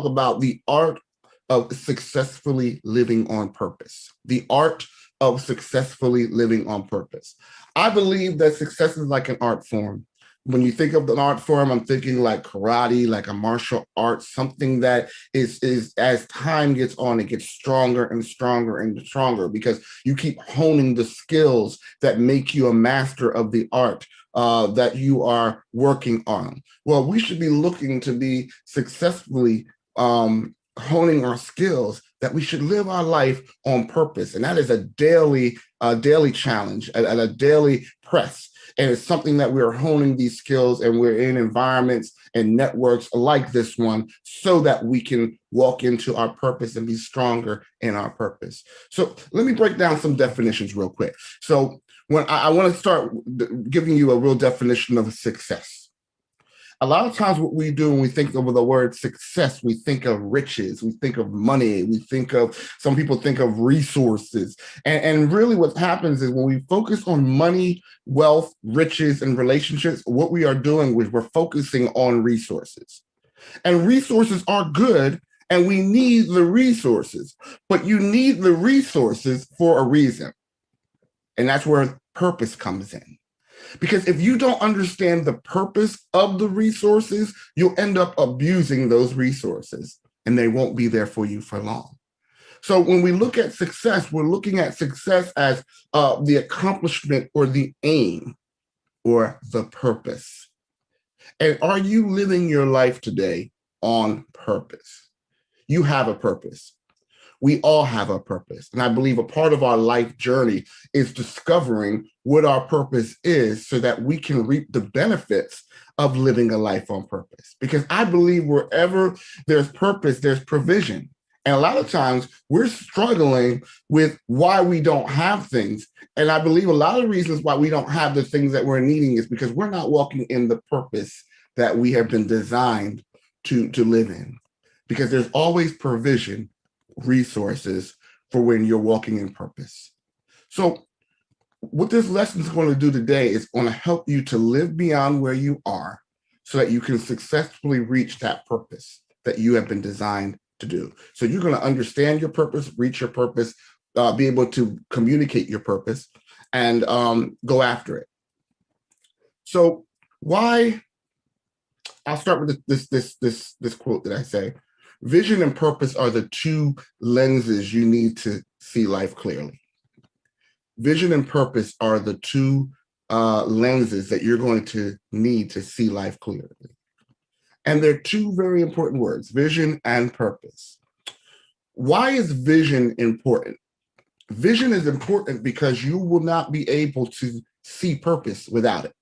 about the art of successfully living on purpose. The art of successfully living on purpose. I believe that success is like an art form. When you think of an art form, I'm thinking like karate, like a martial art, something that is as time gets on, it gets stronger and stronger and stronger because you keep honing the skills that make you a master of the art that you are working on. Well, we should be looking to be successfully honing our skills, that we should live our life on purpose. And that is a daily challenge, a daily press. And it's something that we're honing these skills, and we're in environments and networks like this one so that we can walk into our purpose and be stronger in our purpose. So let me break down some definitions real quick. So when I want to start giving you a real definition of success. A lot of times what we do when we think of the word success, we think of riches, we think of money, some people think of resources. And really what happens is when we focus on money, wealth, riches, and relationships, what we are doing is we're focusing on resources. And resources are good, and we need the resources, but you need the resources for a reason. And that's where purpose comes in. Because if you don't understand the purpose of the resources, you'll end up abusing those resources, and they won't be there for you for long. So when we look at success, we're looking at success as the accomplishment or the aim or the purpose. And are you living your life today on purpose? You have a purpose. We all have a purpose. And I believe a part of our life journey is discovering what our purpose is so that we can reap the benefits of living a life on purpose. Because I believe wherever there's purpose, there's provision. And a lot of times we're struggling with why we don't have things. And I believe a lot of reasons why we don't have the things that we're needing is because we're not walking in the purpose that we have been designed to live in. Because there's always provision, resources for when you're walking in purpose. So what this lesson is going to do today is going to help you to live beyond where you are so that you can successfully reach that purpose that you have been designed to do. So you're going to understand your purpose, reach your purpose, be able to communicate your purpose, and go after it. So why? I'll start with this quote that I say. Vision and purpose are the two lenses you need to see life clearly. Vision and purpose are the two lenses that you're going to need to see life clearly. And they're two very important words, vision and purpose. Why is vision important? Vision is important because you will not be able to see purpose without it.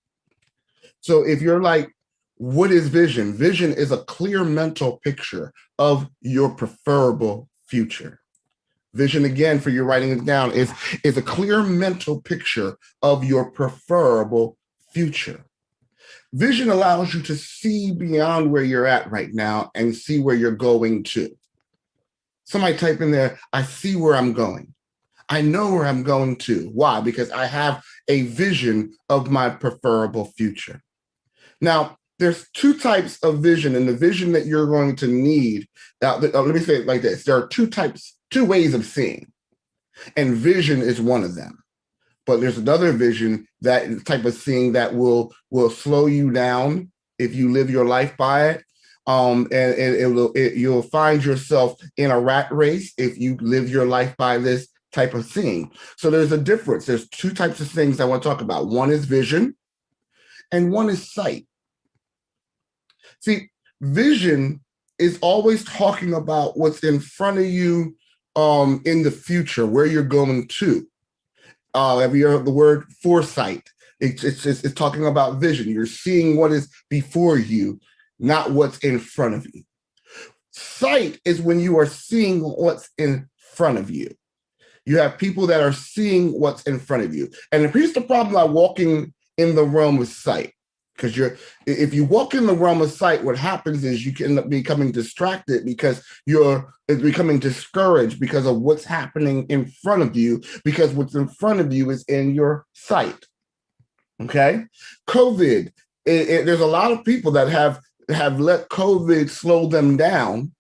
So if you're like, what is vision? Vision is a clear mental picture of your preferable future. Vision, again, for you writing it down, is a clear mental picture of your preferable future. Vision allows you to see beyond where you're at right now and see where you're going to. Somebody type in there, I see where I'm going. I know where I'm going to. Why? Because I have a vision of my preferable future. Now, there's two types of vision, and the vision that you're going to need. Now, let me say it like this. There are two ways of seeing, and vision is one of them. But there's another vision, that type of seeing that will slow you down if you live your life by it. And you'll find yourself in a rat race if you live your life by this type of seeing. So there's a difference. There's two types of things I want to talk about. One is vision, and one is sight. See, vision is always talking about what's in front of you in the future, where you're going to. Have you heard the word foresight? It's talking about vision. You're seeing what is before you, not what's in front of you. Sight is when you are seeing what's in front of you. You have people that are seeing what's in front of you. And here's the problem about walking in the realm of sight. Because if you walk in the realm of sight, what happens is you can end up becoming distracted because you're becoming discouraged because of what's happening in front of you, because what's in front of you is in your sight. Okay? COVID, there's a lot of people that have let COVID slow them down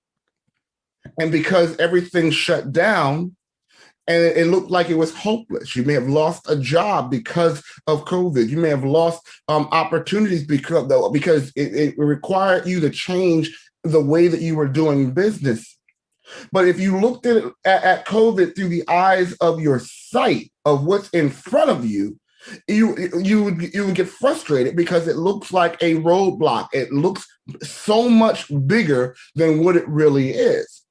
And because everything shut down, and it looked like it was hopeless. You may have lost a job because of COVID. You may have lost opportunities because it required you to change the way that you were doing business. But if you looked at COVID through the eyes of your sight of what's in front of you, you would get frustrated because it looks like a roadblock. It looks so much bigger than what it really is.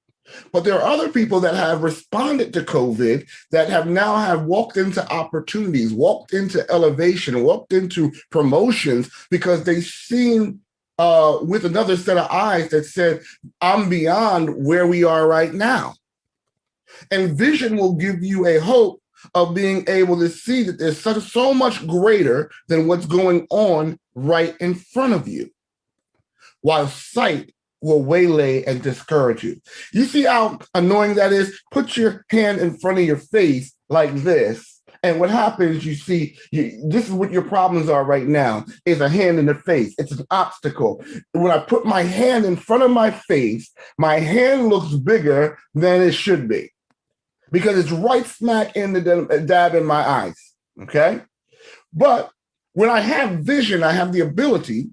But there are other people that have responded to COVID that have walked into opportunities, walked into elevation, walked into promotions because they've seen with another set of eyes that said, I'm beyond where we are right now. And vision will give you a hope of being able to see that there's so much greater than what's going on right in front of you. While sight will waylay and discourage you. You see how annoying that is? Put your hand in front of your face like this. And what happens, this is what your problems are right now, is a hand in the face. It's an obstacle. When I put my hand in front of my face, my hand looks bigger than it should be because it's right smack in the dab in my eyes, okay? But when I have vision, I have the ability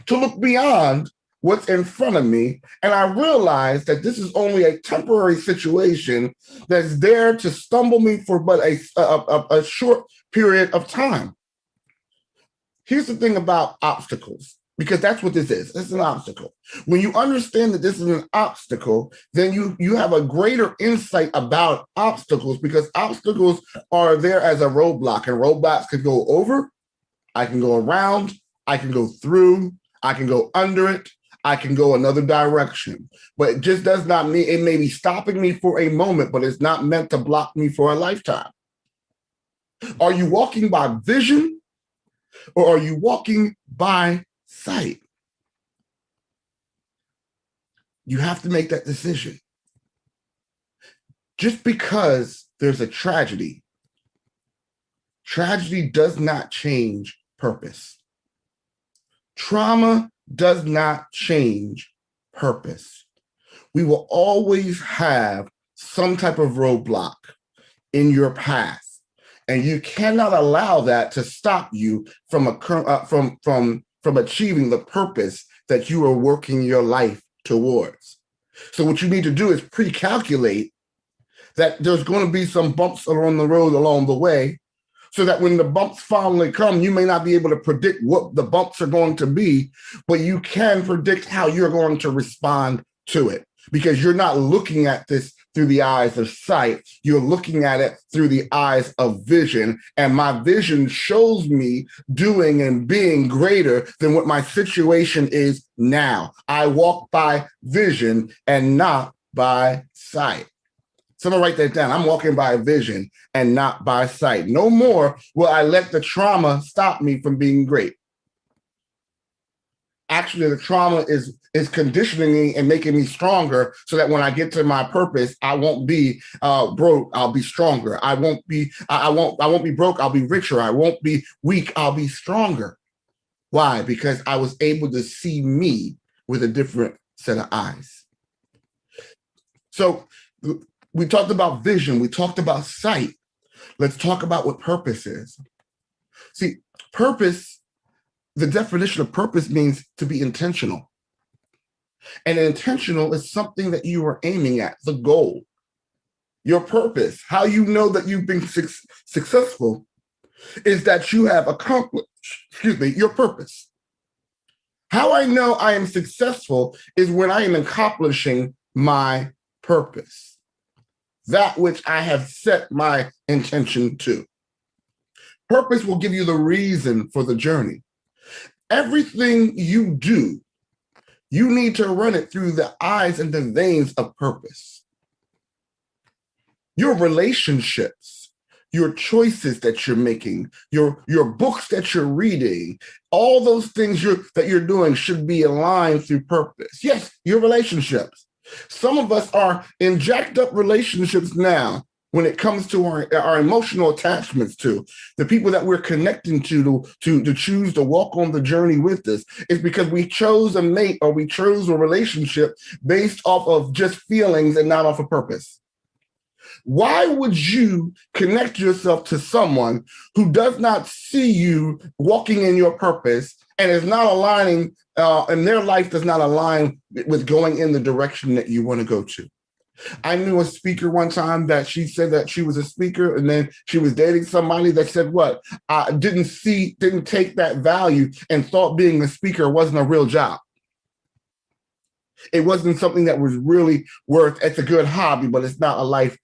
to look beyond what's in front of me. And I realize that this is only a temporary situation that's there to stumble me for but a short period of time. Here's the thing about obstacles, because that's what this is. This is an obstacle. When you understand that this is an obstacle, then you have a greater insight about obstacles, because obstacles are there as a roadblock, and roadblocks can go over, I can go around, I can go through, I can go under it, I can go another direction. But it just does not mean, it may be stopping me for a moment, but it's not meant to block me for a lifetime. Are you walking by vision or are you walking by sight? You have to make that decision. Just because there's a tragedy does not change purpose. Trauma does not change purpose. We will always have some type of roadblock in your path, and you cannot allow that to stop you from achieving the purpose that you are working your life towards. So what you need to do is pre-calculate that there's going to be some bumps along the road along the way, so that when the bumps finally come, you may not be able to predict what the bumps are going to be, but you can predict how you're going to respond to it, because you're not looking at this through the eyes of sight. You're looking at it through the eyes of vision. And my vision shows me doing and being greater than what my situation is now. I walk by vision and not by sight. Someone write that down. I'm walking by vision and not by sight. No more will I let the trauma stop me from being great. Actually, the trauma is conditioning me and making me stronger, so that when I get to my purpose, I won't be broke. I'll be stronger. I won't be broke. I'll be richer. I won't be weak. I'll be stronger. Why? Because I was able to see me with a different set of eyes. So we talked about vision. We talked about sight. Let's talk about what purpose is. See, purpose, the definition of purpose means to be intentional. And intentional is something that you are aiming at, the goal. Your purpose, how you know that you've been successful, is that you have accomplished, your purpose. How I know I am successful is when I am accomplishing my purpose, that which I have set my intention to. Purpose will give you the reason for the journey. Everything you do, you need to run it through the eyes and the veins of purpose. Your relationships, your choices that you're making, your books that you're reading, all those things that you're doing should be aligned through purpose. Yes, your relationships. Some of us are in jacked up relationships now when it comes to our emotional attachments to the people that we're connecting to choose to walk on the journey with us, is because we chose a mate or we chose a relationship based off of just feelings and not off of purpose. Why would you connect yourself to someone who does not see you walking in your purpose and is not aligning, and their life does not align with going in the direction that you want to go to? I knew a speaker one time that she said that she was a speaker, and then she was dating somebody that said what? Didn't take that value and thought being a speaker wasn't a real job. It wasn't something that was really worth, it's a good hobby, but it's not a life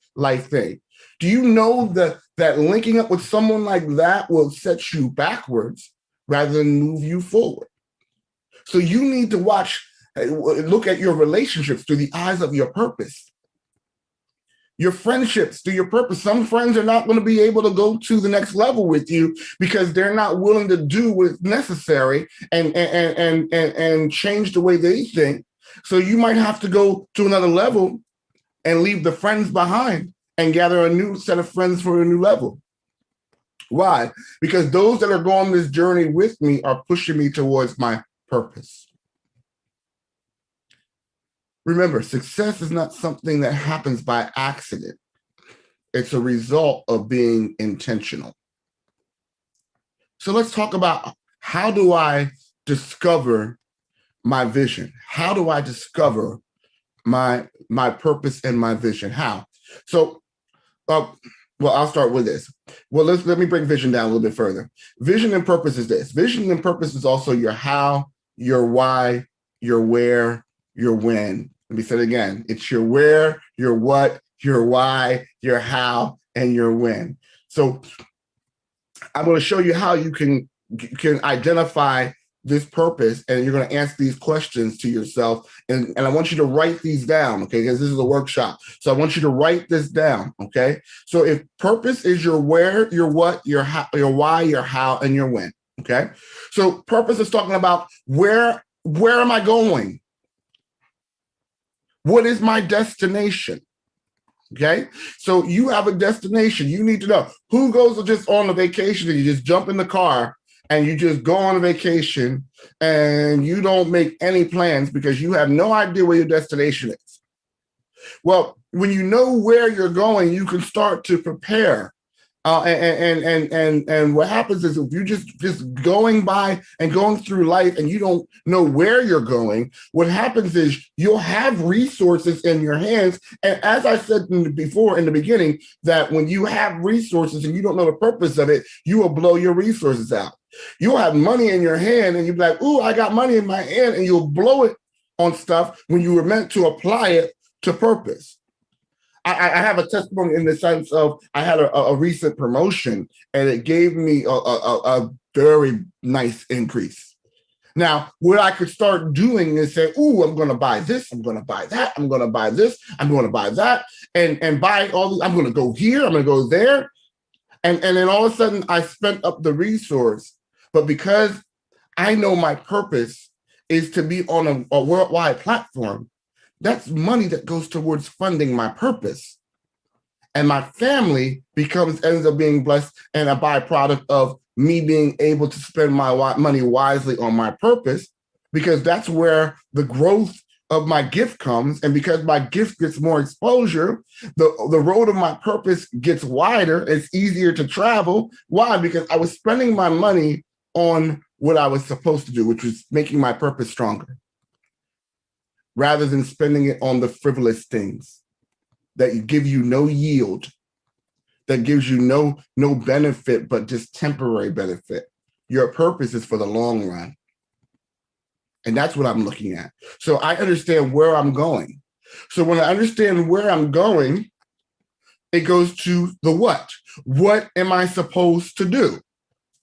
thing. Do you know that linking up with someone like that will set you backwards rather than move you forward? So you need to look at your relationships through the eyes of your purpose. Your friendships through your purpose. Some friends are not going to be able to go to the next level with you because they're not willing to do what's necessary and change the way they think. So you might have to go to another level and leave the friends behind and gather a new set of friends for a new level. Why? Because those that are going this journey with me are pushing me towards my purpose. Remember, success is not something that happens by accident. It's a result of being intentional. So let's talk about, how do I discover my vision? How do I discover my purpose and my vision? How? So, well, I'll start with this. Well, let me break vision down a little bit further. Vision and purpose is this. Vision and purpose is also your how, your why, your where, your when. Let me say it again. It's your where, your what, your why, your how, and your when. So I'm going to show you how you can identify this purpose, and you're going to ask these questions to yourself. And I want you to write these down, okay? Because this is a workshop. So I want you to write this down, okay? So if purpose is your where, your what, your how, your why, your how, and your when, okay? So purpose is talking about where am I going? What is my destination? Okay, so you have a destination. You need to know who goes just on a vacation and you just jump in the car and you just go on a vacation and you don't make any plans because you have no idea where your destination is. Well, when you know where you're going, you can start to prepare. And what happens is, if you're just going by and going through life and you don't know where you're going, what happens is you'll have resources in your hands. And as I said before in the beginning, that when you have resources and you don't know the purpose of it, you will blow your resources out. You'll have money in your hand and you'll be like, ooh, I got money in my hand, and you'll blow it on stuff when you were meant to apply it to purpose. I have a testimony in the sense of, I had a recent promotion and it gave me a very nice increase. Now, what I could start doing is say, ooh, I'm going to buy this, I'm going to buy that, I'm going to buy this, I'm going to buy that, and buy all these. I'm going to go here, I'm going to go there. And then all of a sudden I spent up the resource. But because I know my purpose is to be on a worldwide platform, that's money that goes towards funding my purpose. And my family ends up being blessed and a byproduct of me being able to spend my money wisely on my purpose, because that's where the growth of my gift comes. And because my gift gets more exposure, the road of my purpose gets wider. It's easier to travel. Why? Because I was spending my money on what I was supposed to do, which was making my purpose stronger, rather than spending it on the frivolous things that give you no yield, that gives you no benefit, but just temporary benefit. Your purpose is for the long run. And that's what I'm looking at. So I understand where I'm going. So when I understand where I'm going, it goes to the what. What am I supposed to do?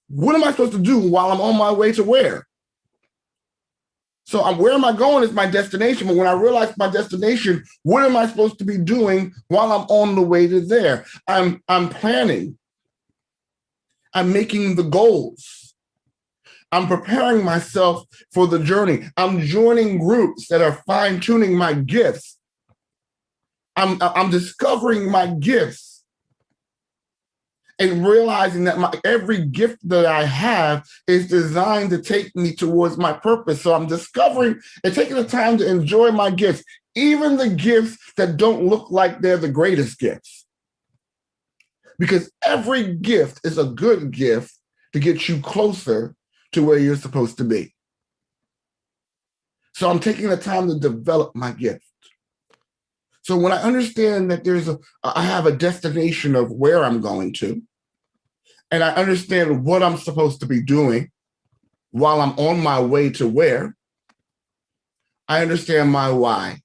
What am I supposed to do while I'm on my way to where? So where am I going is my destination. But when I realize my destination, what am I supposed to be doing while I'm on the way to there? I'm planning. I'm making the goals. I'm preparing myself for the journey. I'm joining groups that are fine-tuning my gifts. I'm discovering my gifts. and realizing that every gift that I have is designed to take me towards my purpose. So I'm discovering and taking the time to enjoy my gifts, even the gifts that don't look like they're the greatest gifts. Because every gift is a good gift to get you closer to where you're supposed to be. So I'm taking the time to develop my gift. So when I understand that I have a destination of where I'm going to, and I understand what I'm supposed to be doing while I'm on my way to where, I understand my why.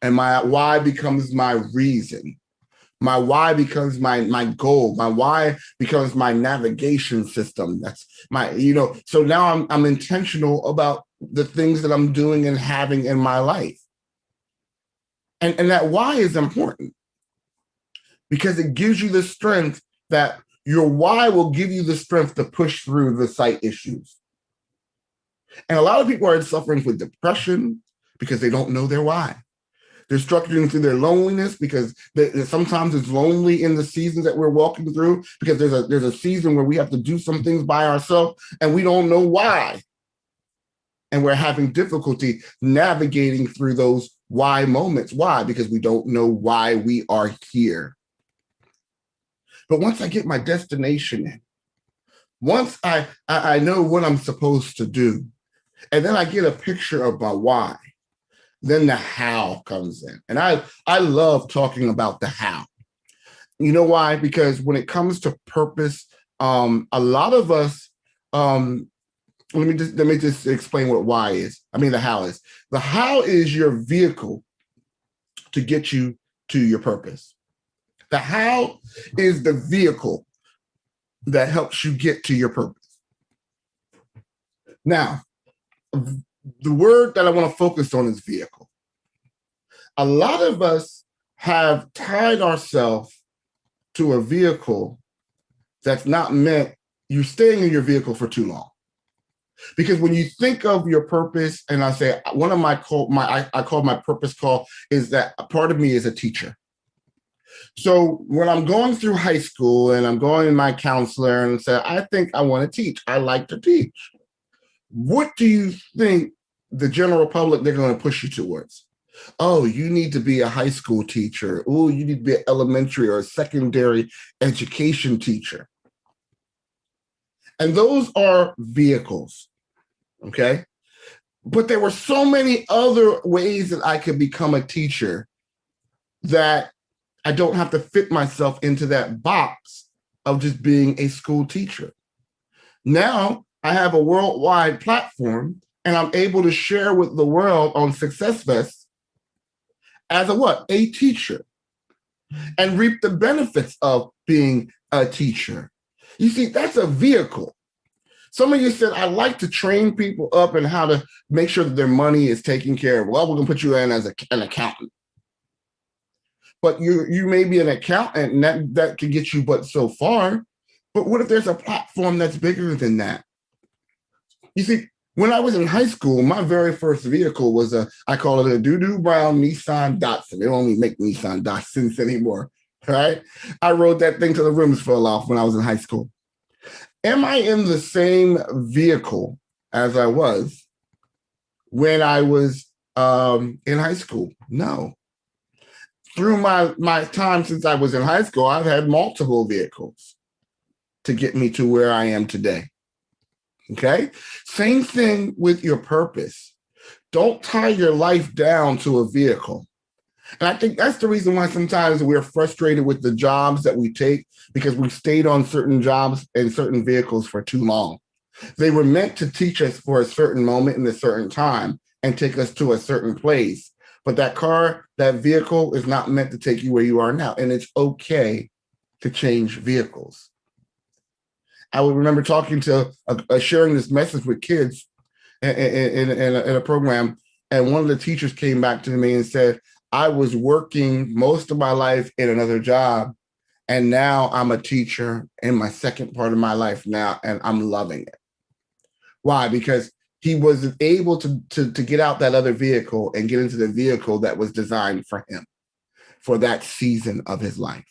And my why becomes my reason. My why becomes my goal. My why becomes my navigation system. That's my, so now I'm intentional about the things that I'm doing and having in my life. And that why is important because it gives you the strength that your why will give you the strength to push through the sight issues. And a lot of people are suffering with depression because they don't know their why. They're struggling through their loneliness because sometimes it's lonely in the seasons that we're walking through because there's a season where we have to do some things by ourselves and we don't know why. And we're having difficulty navigating through those why moments. Why? Because we don't know why we are here. But once I get my destination in, once I know what I'm supposed to do, and then I get a picture of my why, then the how comes in. And I love talking about the how. You know why? Because when it comes to purpose, a lot of us, let me just explain what why is. I mean, the how is. The how is your vehicle to get you to your purpose. The how is the vehicle that helps you get to your purpose. Now, the word that I want to focus on is vehicle. A lot of us have tied ourselves to a vehicle that's not meant, you're staying in your vehicle for too long. Because when you think of your purpose, and I say one of I call my purpose call is that a part of me is a teacher. So when I'm going through high school and I'm going to my counselor and say, I think I want to teach. I like to teach. What do you think the general public, they're going to push you towards? Oh, you need to be a high school teacher. Oh, you need to be an elementary or a secondary education teacher. And those are vehicles, okay? But there were so many other ways that I could become a teacher that I don't have to fit myself into that box of just being a school teacher. Now I have a worldwide platform and I'm able to share with the world on Successfest as a teacher and reap the benefits of being a teacher. You see, that's a vehicle. Some of you said, I like to train people up in how to make sure that their money is taken care of. Well, we're going to put you in as an accountant. But you may be an accountant and that can get you but so far. But what if there's a platform that's bigger than that? You see, when I was in high school, my very first vehicle was I call it a doo-doo brown Nissan Datsun. They don't even make Nissan Datsuns anymore, right? I rode that thing till the rims fell off when I was in high school. Am I in the same vehicle as I was when I was in high school? No. Through my time since I was in high school, I've had multiple vehicles to get me to where I am today. Okay? Same thing with your purpose. Don't tie your life down to a vehicle. And I think that's the reason why sometimes we're frustrated with the jobs that we take because we stayed on certain jobs and certain vehicles for too long. They were meant to teach us for a certain moment in a certain time and take us to a certain place. But that vehicle is not meant to take you where you are now. And it's okay to change vehicles. I would remember talking to, sharing this message with kids in a program. And one of the teachers came back to me and said, I was working most of my life in another job. And now I'm a teacher in my second part of my life now, and I'm loving it. Why? Because he was able to get out that other vehicle and get into the vehicle that was designed for him for that season of his life.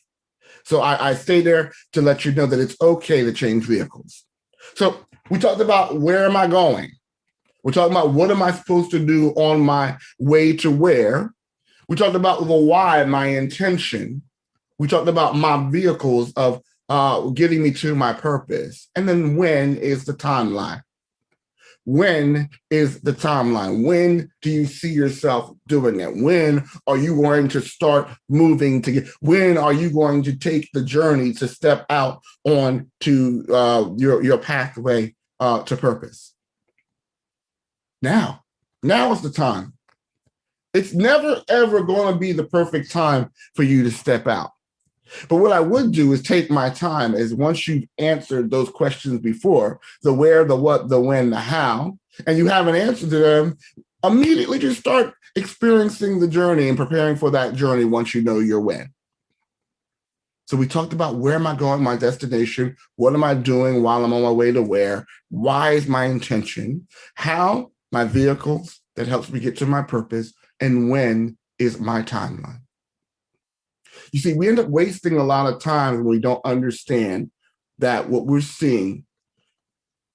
So I stay there to let you know that it's okay to change vehicles. So we talked about where am I going? We're talking about what am I supposed to do on my way to where? We talked about the why, my intention. We talked about my vehicles of getting me to my purpose. And then when is the timeline? When is the timeline? When do you see yourself doing it? When are you going to start moving to get? When are you going to take the journey to step out on to your pathway to purpose? Now is the time. It's never ever going to be the perfect time for you to step out. But what I would do is take my time is once you've answered those questions before, the where, the what, the when, the how, and you have an answer to them, immediately just start experiencing the journey and preparing for that journey once you know your when. So we talked about where am I going, my destination, what am I doing while I'm on my way to where, why is my intention, how, my vehicles that helps me get to my purpose, and when is my timeline. You see, we end up wasting a lot of time when we don't understand that what we're seeing,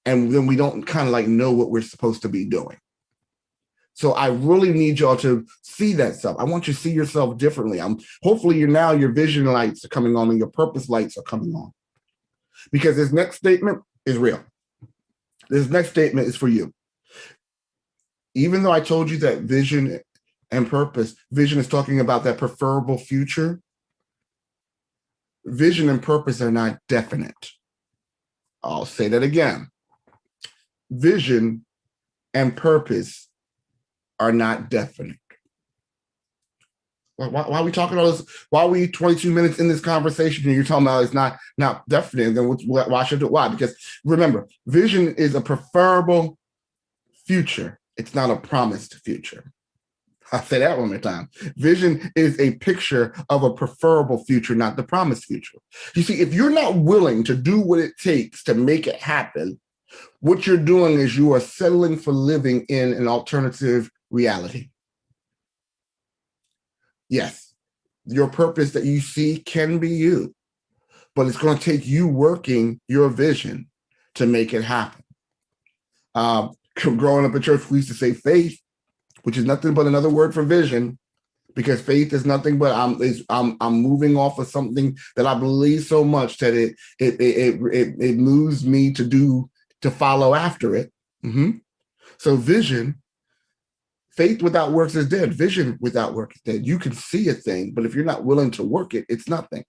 and then we don't kind of like know what we're supposed to be doing. So I really need y'all to see that stuff. I want you to see yourself differently. Hopefully your vision lights are coming on and your purpose lights are coming on. Because this next statement is real. This next statement is for you. Even though I told you that vision and purpose, vision is talking about that preferable future. Vision and purpose are not definite. I'll say that again. Vision and purpose are not definite. Why are we talking all this? Why are we 22 minutes in this conversation and you're talking about it's not definite? Then why should it? Why? Because remember, vision is a preferable future. It's not a promised future. I'll say that one more time. Vision is a picture of a preferable future, not the promised future. You see, if you're not willing to do what it takes to make it happen, what you're doing is you are settling for living in an alternative reality. Yes, your purpose that you see can be you, but it's going to take you working your vision to make it happen. Growing up in church, we used to say faith, which is nothing but another word for vision, because faith is nothing but I'm moving off of something that I believe so much that it moves me to follow after it. Mm-hmm. So vision, faith without works is dead. Vision without work is dead. You can see a thing, but if you're not willing to work it, it's nothing.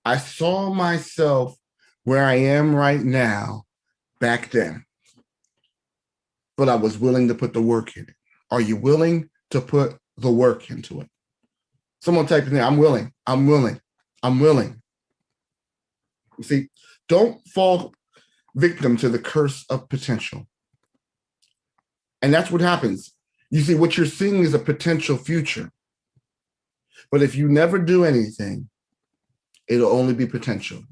I saw myself where I am right now back then, but I was willing to put the work in it. Are you willing to put the work into it? Someone type in there, I'm willing, I'm willing, I'm willing. You see, don't fall victim to the curse of potential. And that's what happens. You see, what you're seeing is a potential future. But if you never do anything, it'll only be potential.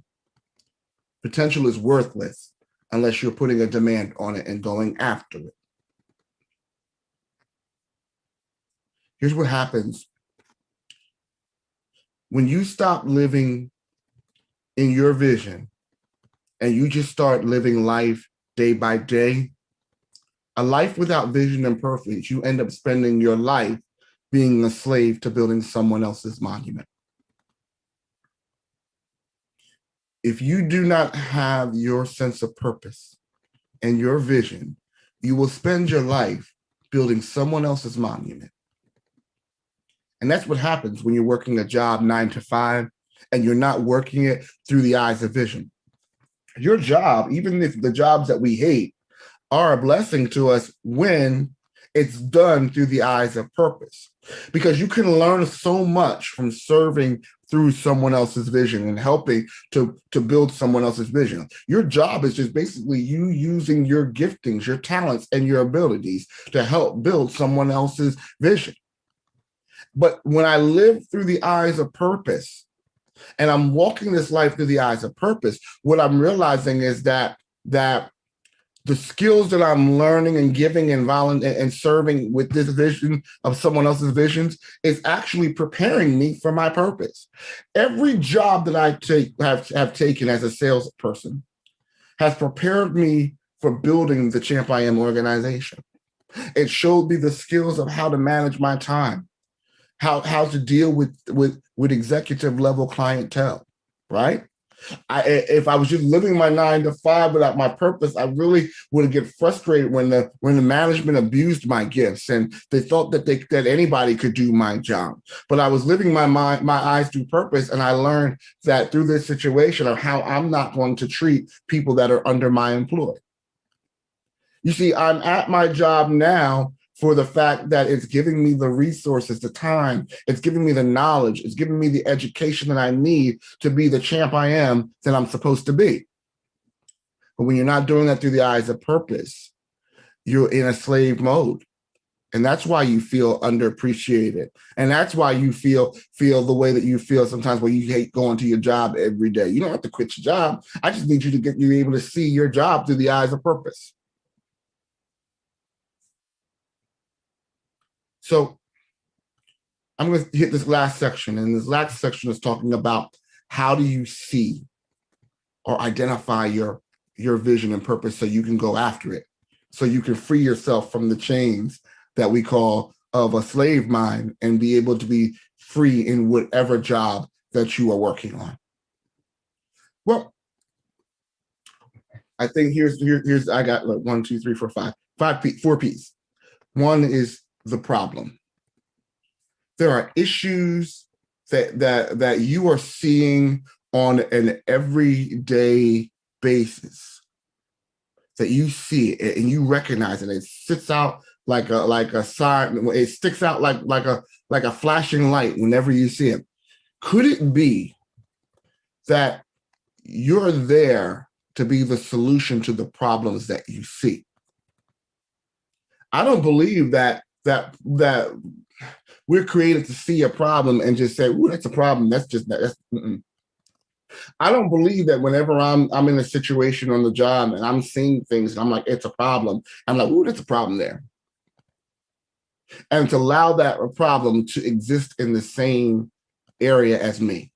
Potential is worthless unless you're putting a demand on it and going after it. Here's what happens. When you stop living in your vision and you just start living life day by day, a life without vision and purpose, you end up spending your life being a slave to building someone else's monument. If you do not have your sense of purpose and your vision, you will spend your life building someone else's monument. And that's what happens when you're working a job 9 to 5 and you're not working it through the eyes of vision. Your job, even if the jobs that we hate, are a blessing to us when it's done through the eyes of purpose. Because you can learn so much from serving through someone else's vision and helping to build someone else's vision. Your job is just basically you using your giftings, your talents, and your abilities to help build someone else's vision. But when I live through the eyes of purpose, and I'm walking this life through the eyes of purpose, what I'm realizing is that the skills that I'm learning and giving and and serving with this vision of someone else's visions is actually preparing me for my purpose. Every job that I have taken as a salesperson has prepared me for building the Champ I Am organization. It showed me the skills of how to manage my time, how to deal with executive level clientele, right? If I was just living my 9 to 5 without my purpose, I really would get frustrated when the management abused my gifts and they thought that anybody could do my job. But I was living my eyes through purpose, and I learned that through this situation of how I'm not going to treat people that are under my employ. You see, I'm at my job now for the fact that it's giving me the resources, the time, it's giving me the knowledge, it's giving me the education that I need to be the champ I am that I'm supposed to be. But when you're not doing that through the eyes of purpose, you're in a slave mode. And that's why you feel underappreciated. And that's why you feel the way that you feel sometimes when you hate going to your job every day. You don't have to quit your job. I just need you to get you able to see your job through the eyes of purpose. So I'm going to hit this last section, and this last section is talking about how do you see or identify your vision and purpose so you can go after it, so you can free yourself from the chains that we call of a slave mind and be able to be free in whatever job that you are working on. Well, I think here's I got like 1, 2, 3, 4, 5, 4 P's. One is the problem. There are issues that you are seeing on an everyday basis that you see it and you recognize it. It sits out like a sign. It sticks out like a flashing light whenever you see it. Could it be that you're there to be the solution to the problems that you see? I don't believe that we're created to see a problem and just say, "Ooh, that's a problem." That's just that's. I don't believe that whenever I'm in a situation on the job and I'm seeing things and I'm like, "It's a problem." I'm like, "Ooh, that's a problem there," and to allow that problem to exist in the same area as me.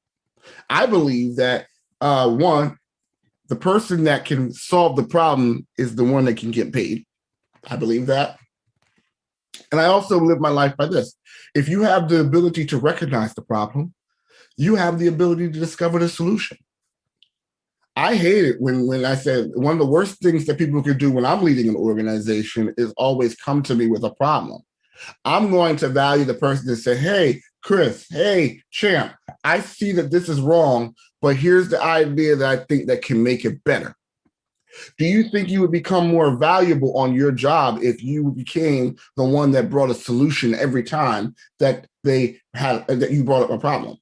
I believe that one, the person that can solve the problem is the one that can get paid. I believe that. And I also live my life by this. If you have the ability to recognize the problem, you have the ability to discover the solution. I hate it when I said one of the worst things that people could do when I'm leading an organization is always come to me with a problem. I'm going to value the person that say, "Hey, Chris, hey, Champ, I see that this is wrong, but here's the idea that I think that can make it better." Do you think you would become more valuable on your job if you became the one that brought a solution every time that you brought up a problem?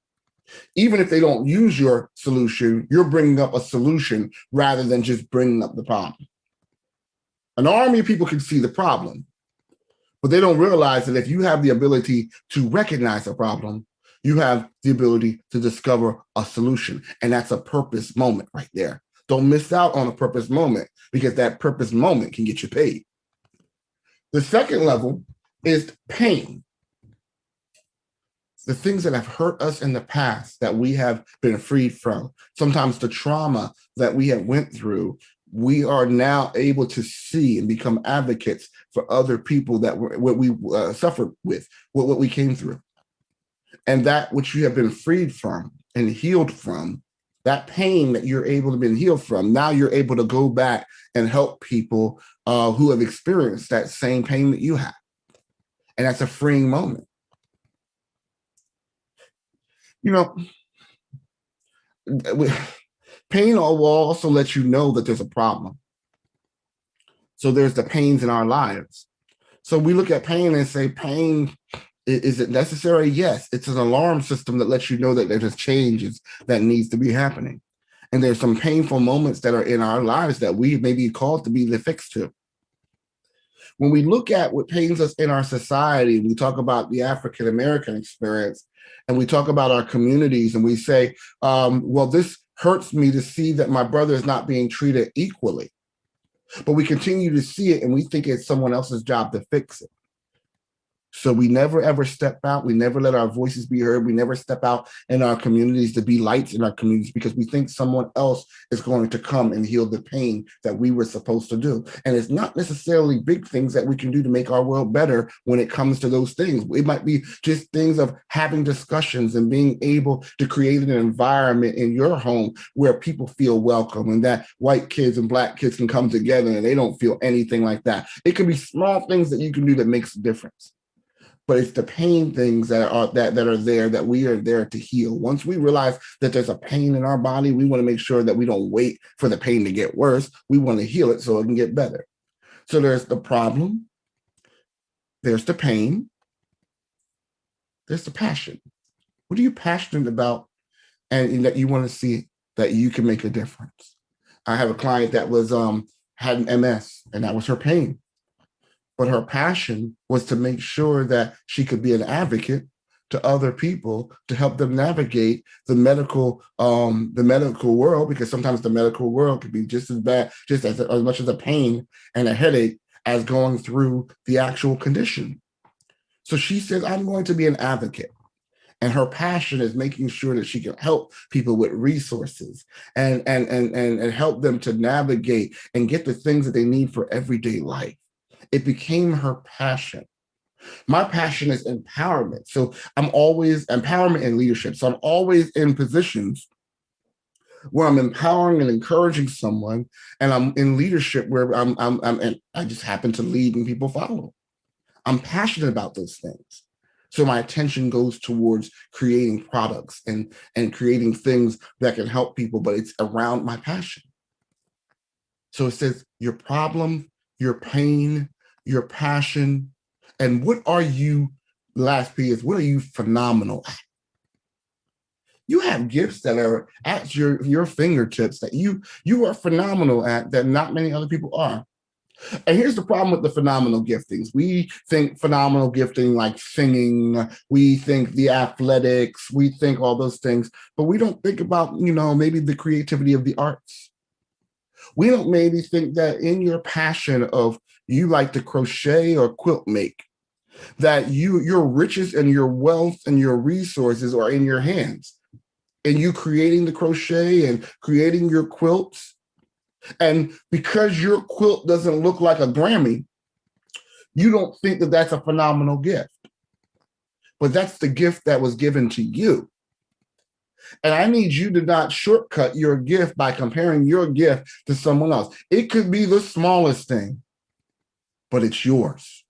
Even if they don't use your solution, you're bringing up a solution rather than just bringing up the problem. An army of people can see the problem, but they don't realize that if you have the ability to recognize a problem, you have the ability to discover a solution. And that's a purpose moment right there. Don't miss out on a purpose moment, because that purpose moment can get you paid. The second level is pain. The things that have hurt us in the past that we have been freed from, sometimes the trauma that we have went through, we are now able to see and become advocates for other people that what we suffered with, what we came through. And that which you have been freed from and healed from, that pain that you're able to be healed from, now you're able to go back and help people who have experienced that same pain that you have. And that's a freeing moment. You know, pain will also let you know that there's a problem. So there's the pains in our lives. So we look at pain and say, pain, is it necessary? Yes, it's an alarm system that lets you know that there's changes that needs to be happening. And there's some painful moments that are in our lives that we may be called to be the fix to. When we look at what pains us in our society, we talk about the African-American experience, and we talk about our communities, and we say, well, this hurts me to see that my brother is not being treated equally. but we continue to see it and we think it's someone else's job to fix it. So we never ever step out. We never let our voices be heard. We never step out in our communities to be lights in our communities because we think someone else is going to come and heal the pain that we were supposed to do. And it's not necessarily big things that we can do to make our world better when it comes to those things. It might be just things of having discussions and being able to create an environment in your home where people feel welcome and that white kids and black kids can come together and they don't feel anything like that. It can be small things that you can do that makes a difference. But it's the pain things that are there that we are there to heal. Once we realize that there's a pain in our body, we want to make sure that we don't wait for the pain to get worse. We want to heal it so it can get better. So there's the problem, there's the pain, there's the passion. What are you passionate about and that you want to see that you can make a difference? I have a client that was had an MS and that was her pain. But her passion was to make sure that she could be an advocate to other people to help them navigate the medical world, because sometimes the medical world can be just as bad, just as much as a pain and a headache as going through the actual condition. So she says, I'm going to be an advocate. And her passion is making sure that she can help people with resources and help them to navigate and get the things that they need for everyday life. It became her passion. My passion is empowerment. So I'm always empowerment and leadership. So I'm always in positions where I'm empowering and encouraging someone, and I'm in leadership where and I just happen to lead and people follow. I'm passionate about those things. So my attention goes towards creating products and creating things that can help people, but it's around my passion. So it says your problem, your pain, your passion, and what are you, last P is, what are you phenomenal at? You have gifts that are at your fingertips that you are phenomenal at that not many other people are. And here's the problem with the phenomenal giftings. We think phenomenal gifting like singing, we think the athletics, we think all those things, but we don't think about, maybe the creativity of the arts. We don't maybe think that in your passion of you like to crochet or quilt make, that your riches and your wealth and your resources are in your hands. And you creating the crochet and creating your quilts. And because your quilt doesn't look like a Grammy, you don't think that that's a phenomenal gift. But that's the gift that was given to you. And I need you to not shortcut your gift by comparing your gift to someone else. It could be the smallest thing, but it's yours.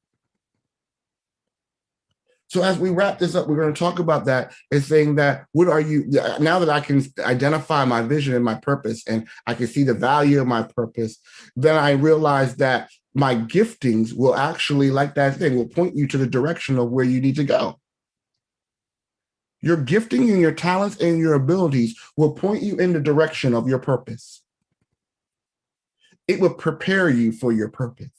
So as we wrap this up, we're going to talk about that and saying that, what are you, now that I can identify my vision and my purpose, and I can see the value of my purpose, then I realize that my giftings will actually, like that thing, will point you to the direction of where you need to go. Your gifting and your talents and your abilities will point you in the direction of your purpose. It will prepare you for your purpose.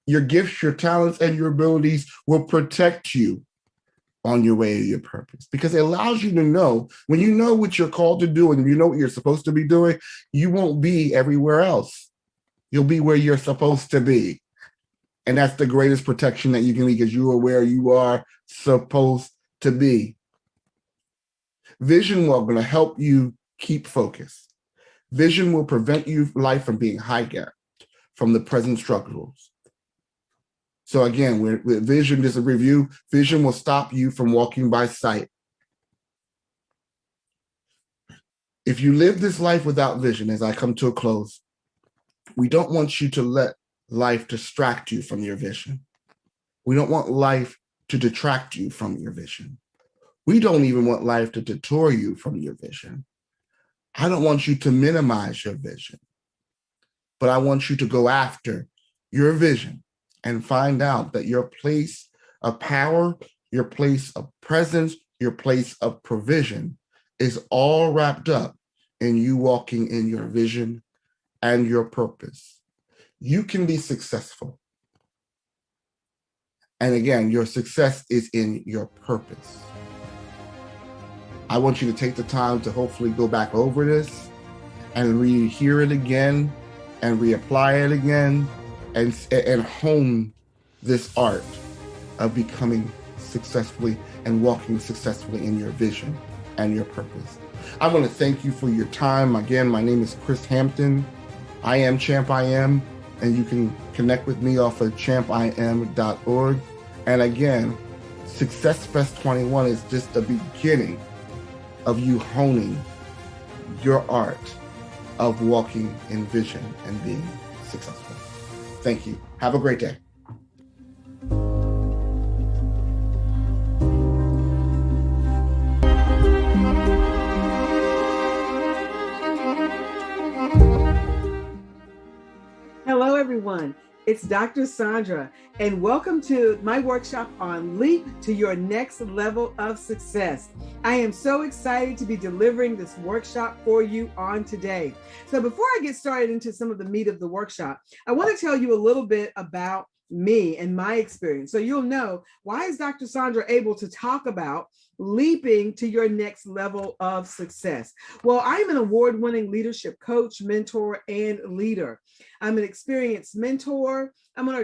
Your gifts, your talents, and your abilities will protect you on your way to your purpose, because it allows you to know, when you know what you're called to do and you know what you're supposed to be doing, you won't be everywhere else. You'll be where you're supposed to be. And that's the greatest protection that you can be, because you are where you are supposed to be. Vision will going to help you keep focus. Vision will prevent your life from being hijacked from the present struggles. So again, with vision, just a review, vision will stop you from walking by sight. If you live this life without vision, as I come to a close, we don't want you to let life distract you from your vision. We don't want life to detract you from your vision. We don't even want life to detour you from your vision. I don't want you to minimize your vision, but I want you to go after your vision and find out that your place of power, your place of presence, your place of provision is all wrapped up in you walking in your vision and your purpose. You can be successful. And again, your success is in your purpose. I want you to take the time to hopefully go back over this and rehear it again and reapply it again and hone this art of becoming successfully and walking successfully in your vision and your purpose. I want to thank you for your time. Again, my name is Chris Hampton. I am Champ I Am, and you can connect with me off of champim.org. And again, Success Fest 21 is just the beginning of you honing your art of walking in vision and being successful. Thank you. Have a great day. Hello, everyone. It's Dr. Sandra, and welcome to my workshop on Leap to Your Next Level of Success. I am so excited to be delivering this workshop for you on today. So before I get started into some of the meat of the workshop, I want to tell you a little bit about me and my experience. So you'll know, why is Dr. Sandra able to talk about leaping to your next level of success? Well, I'm an award-winning leadership coach, mentor, and leader. I'm an experienced mentor. I'm an